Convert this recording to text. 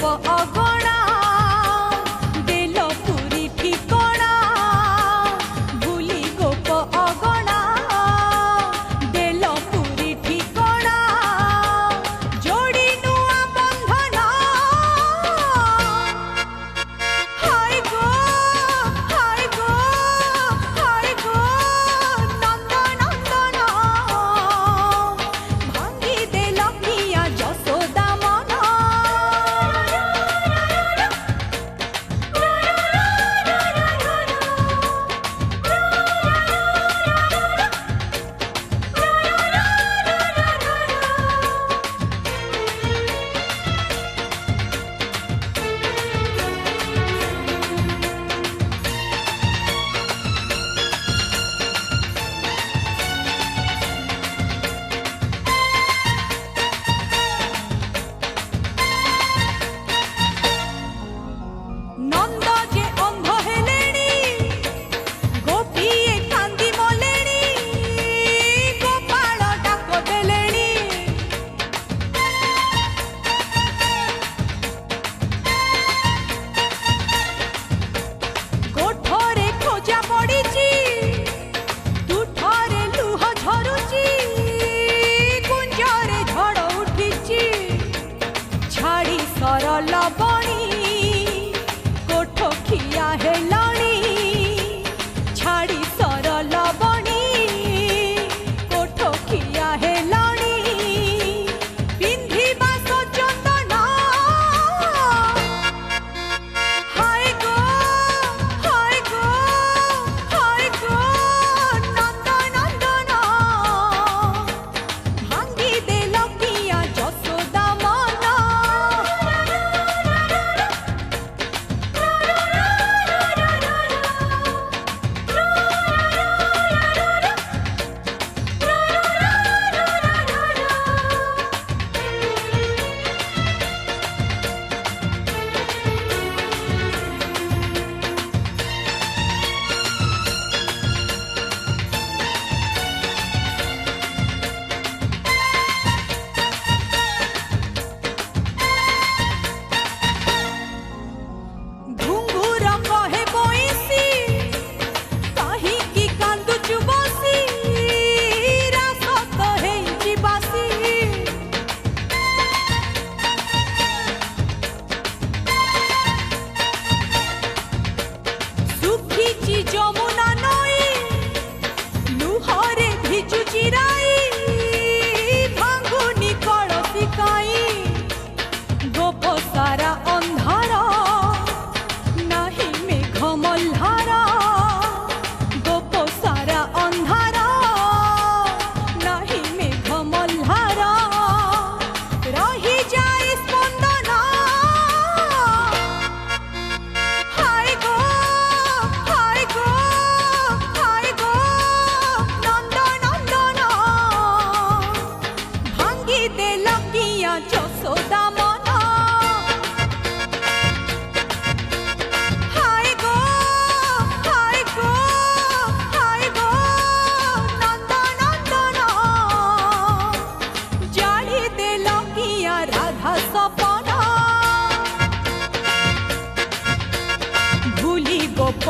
अगणा देल पुरी ठिकणा भूली गोप अगणा देल पुरी ठिकणा जोड़ी नुआ बंधन हाय गो हाय गो हाय गो नंद नंदन भांगी देल किया जसोदा मन नंद जे अंध हेलेणी गोपीए कांदी मलेणी गोपाल डाक देलेणी कोठरे खोजा पड़ीची तुठरे लुह झरुची कुंजरे झड़ उठीची छाड़ी सरल बणी कोठो खिया हेलाणी छाड़ी सरल बणी कोठो खिया हेलाणी पिंधिबा सचंदन हाय गो हाय गो हाय गो नंद नंदन भांगी देल किया जसोदा मन घुंगुर कहे बोईसी कहीं की कांदुचु बसी रास तो हेइची बासी सुखीची जमुना नई लुहरे भिजुची राई भांगुनी कळसी काई गोप सारा अंधार नाही मेघ मल्हार गोप सारा अंधार नाही मेघ मल्हार रही जाए स्पंदन हाय गो हाय गो हाय गो नंद नंदन भांगी देल किया जसोदा मन हाय गो हाय गो हाय गो नंद नंदन जाड़ी देल किया राधा सपन भूली गोप